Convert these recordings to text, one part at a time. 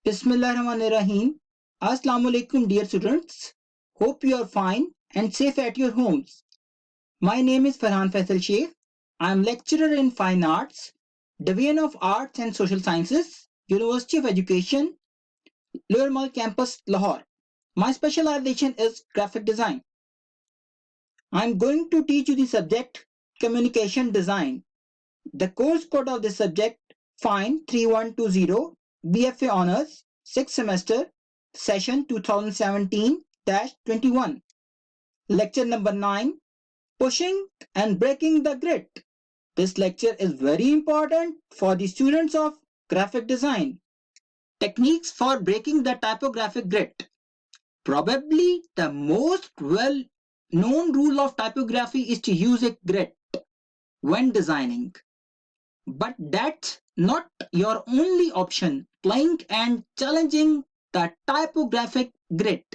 Bismillahirrahmanirrahim. Assalamualaikum dear students. Hope you are fine and safe at your homes. My name is Farhan Faisal Sheikh. I am lecturer in Fine Arts, Division of Arts and Social Sciences, University of Education, Lower Mall Campus, Lahore. My specialization is graphic design. I am going to teach you the subject Communication Design. The course code of this subject Fine 3120 BFA Honors 6th semester session 2017-21. Lecture number 9 Pushing and Breaking the Grid. This lecture is very important for the students of graphic design. Techniques for breaking the typographic grid. Probably the most well known rule of typography is to use a grid when designing. But that's not your only option. Playing and challenging the typographic grid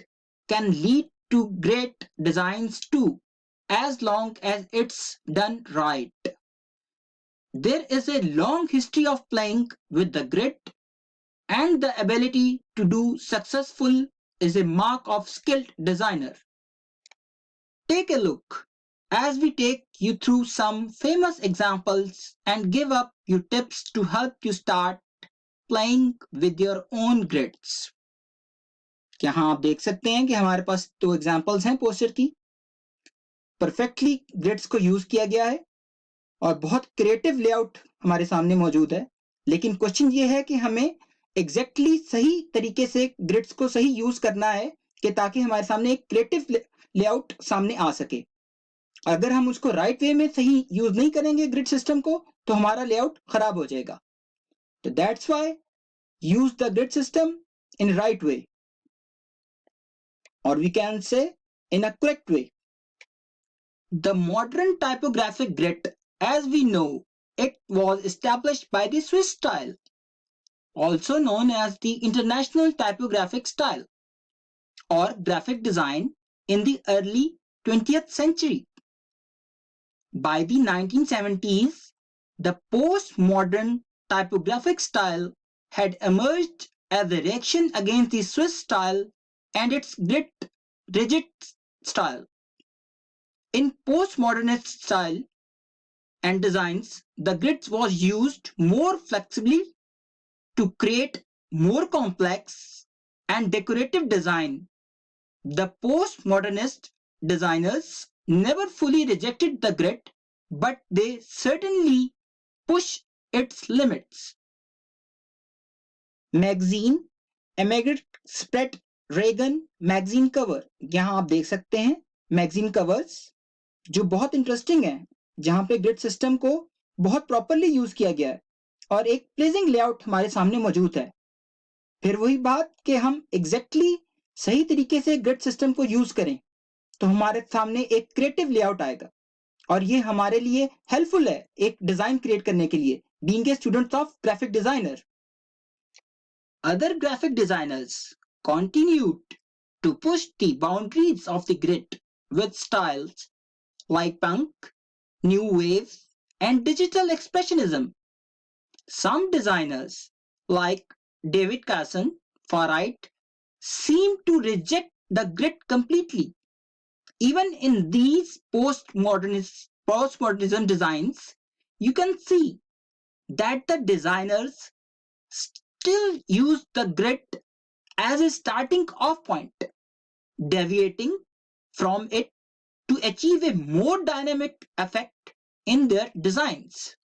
can lead to great designs too, as long as it's done right. There is a long history of playing with the grid, and the ability to do successful is a mark of skilled designer. Take a look as we take you through some famous examples and give up you tips to help you start playing with your own grids. यहाँ आप देख सकते हैं कि हमारे पास दो examples हैं poster की. परफेक्टली ग्रिड्स को यूज किया गया है और बहुत क्रिएटिव लेआउट हमारे सामने मौजूद है. लेकिन क्वेश्चन ये है कि हमें एग्जैक्टली सही तरीके से ग्रिड्स को सही यूज करना है कि ताकि हमारे सामने एक क्रिएटिव लेआउट सामने आ सके. अगर हम उसको राइट वे में सही यूज नहीं करेंगे ग्रिड सिस्टम को तो हमारा लेआउट खराब हो जाएगा. तो that's why use the grid system in right way, or we can say in a correct way. The modern typographic grid, as we know, it was established by the Swiss style, also known as the International Typographic Style or graphic design in the early 20th century. By the 1970s, the postmodern typographic style had emerged as a reaction against the Swiss style and its rigid style. In postmodernist style and designs, the grid was used more flexibly to create more complex and decorative design. The postmodernist designers never fully rejected the grid, but they certainly push its limits. Magazine Emigrant Spread Reagan magazine cover, यहाँ आप देख सकते हैं magazine covers जो बहुत interesting है, जहाँ पे ग्रिड सिस्टम को बहुत प्रॉपरली यूज किया गया है और एक प्लीजिंग लेआउट हमारे सामने मौजूद है. फिर वही बात कि हम एग्जैक्टली सही तरीके से ग्रिड सिस्टम को यूज करें तो हमारे सामने एक क्रिएटिव लेआउट आएगा और ये हमारे लिए हेल्पफुल है एक डिजाइन क्रिएट करने के लिए, being a student of graphic designer. Other graphic designers continued to push the boundaries of the grid with styles like punk, new wave, and digital expressionism. Some designers, like David Carson, far right, seem to reject the grid completely. Even in these postmodernism designs, you can see that the designers still use the grid as a starting off point, deviating from it to achieve a more dynamic effect in their designs.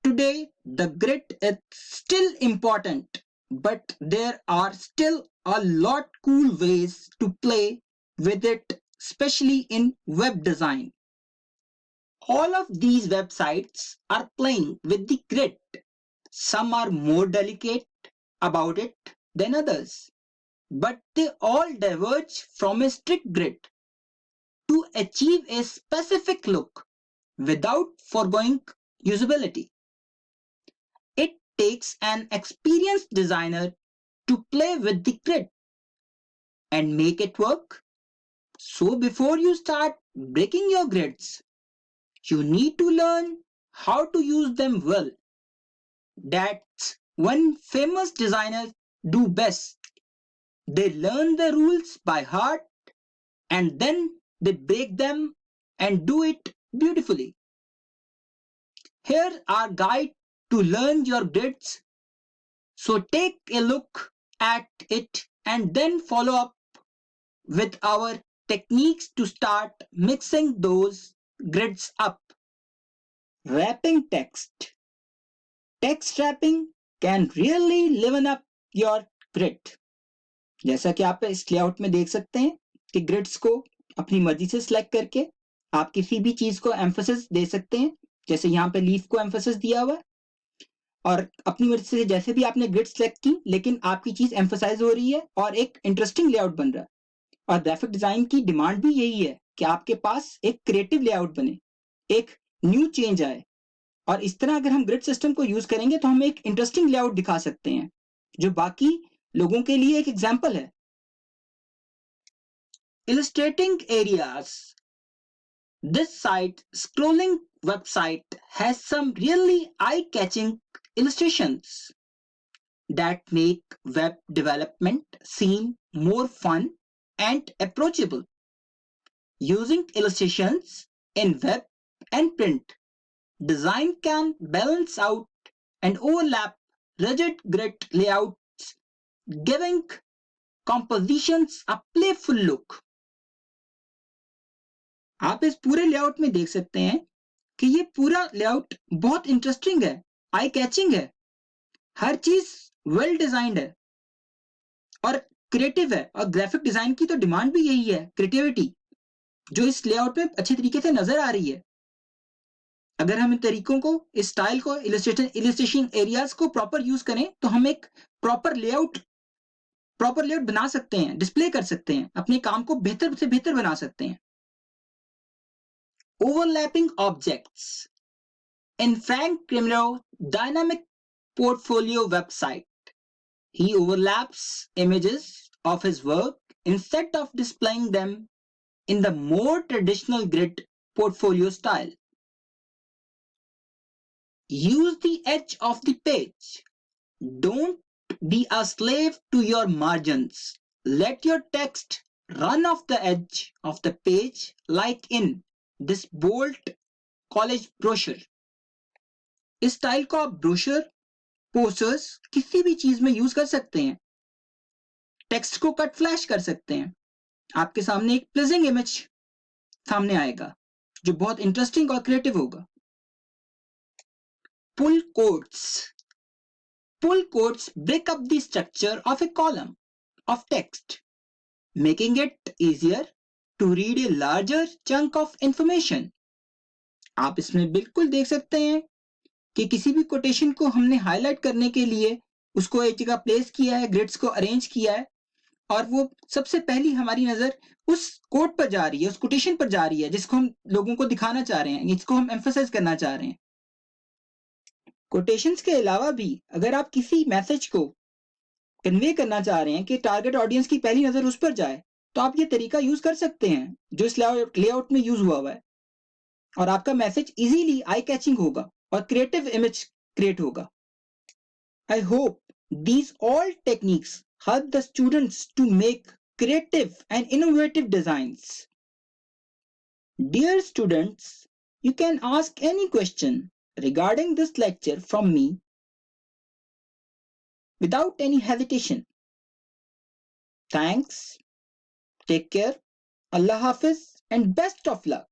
Today, the grid is still important, but there are still a lot cool ways to play with it, especially in web design. All of these websites are playing with the grid. Some are more delicate about it than others, but they all diverge from a strict grid to achieve a specific look without foregoing usability. It takes an experienced designer to play with the grid and make it work. So before you start breaking your grids, you need to learn how to use them well. That's when famous designers do best. They learn the rules by heart and then they break them and do it beautifully. Here are guide to learn your grids. So take a look at it and then follow up with our techniques to start mixing those grids up. Wrapping text. Text wrapping can really liven up your grid. जैसा कि आप इस layout में देख सकते हैं कि grids को अपनी मर्जी से सिलेक्ट करके आप किसी भी चीज को एम्फोसिस दे सकते हैं, जैसे यहाँ पे लीफ को एम्फोसिस दिया हुआ है और अपनी मर्जी से जैसे भी आपने ग्रिड सेलेक्ट की, लेकिन आपकी चीज एम्फोसाइज हो रही है और एक इंटरेस्टिंग लेआउट बन रहा है। और ग्राफिक डिजाइन की डिमांड भी यही है कि आपके पास एक क्रिएटिव लेआउट बने, एक न्यू चेंज आए। और इस तरह अगर हम ग्रिड सिस्टम को यूज करेंगे तो हम एक इंटरेस्टिंग लेआउट दिखा सकते हैं जो बाकी लोगों के लिए एक एग्जाम्पल है। Illustrating areas. This side scrolling website has some really eye-catching illustrations that make web development seem more fun and approachable. Using illustrations in web and print, design can balance out and overlap rigid grid layouts, giving compositions a playful look. आप इस पूरे layout में देख सकते हैं कि ये पूरा लेआउट बहुत इंटरेस्टिंग है, आई कैचिंग है, हर चीज वेल डिजाइंड है और क्रिएटिव है। और ग्राफिक डिजाइन की तो डिमांड भी यही है, क्रिएटिविटी, जो इस लेआउट में अच्छे तरीके से नजर आ रही है। अगर हम इन तरीकों को, इस स्टाइल को, इलस्ट्रेशन एरियाज को प्रॉपर यूज करें तो हम एक प्रॉपर लेआउट बना सकते हैं, डिस्प्ले कर सकते हैं, अपने काम को बेहतर से बेहतर बना सकते हैं। Overlapping objects. In Frank Grimlow dynamic portfolio website, he overlaps images of his work instead of displaying them in the more traditional grid portfolio style. Use the edge of the page. Don't be a slave to your margins. Let your text run off the edge of the page like in this bold college brochure. इस style को आप brochure, posters, किसी भी चीज में use कर सकते हैं। टेक्स्ट को कट फ्लैश कर सकते हैं, आपके सामने एक प्लीजिंग इमेज सामने आएगा जो बहुत इंटरेस्टिंग और क्रिएटिव होगा। पुल quotes. Pull quotes break up the structure of a column of text, making it easier to read a larger chunk of information. आप इसमें बिल्कुल देख सकते हैं कि किसी भी कोटेशन को हमने हाईलाइट करने के लिए उसको एक जगह प्लेस किया है, ग्रिड्स को अरेंज किया है और वो सबसे पहली हमारी नजर उस कोट पर जा रही है, उस कोटेशन पर जा रही है जिसको हम लोगों को दिखाना चाह रहे हैं, जिसको हम एम्फसाइज करना चाह रहे हैं। कोटेशंस के अलावा भी अगर आप किसी मैसेज को कन्वे करना चाह रहे हैं कि टारगेट ऑडियंस की पहली नजर उस पर जाए, तो आप ये तरीका यूज कर सकते हैं जो इस लेआउट में यूज हुआ है और आपका मैसेज इजीली आई कैचिंग होगा और क्रिएटिव इमेज क्रिएट होगा। I hope these all techniques help the students to make creative and innovative designs. Dear students, you can ask any question regarding this lecture from me without any hesitation. Thanks, take care, Allah Hafiz, and best of luck.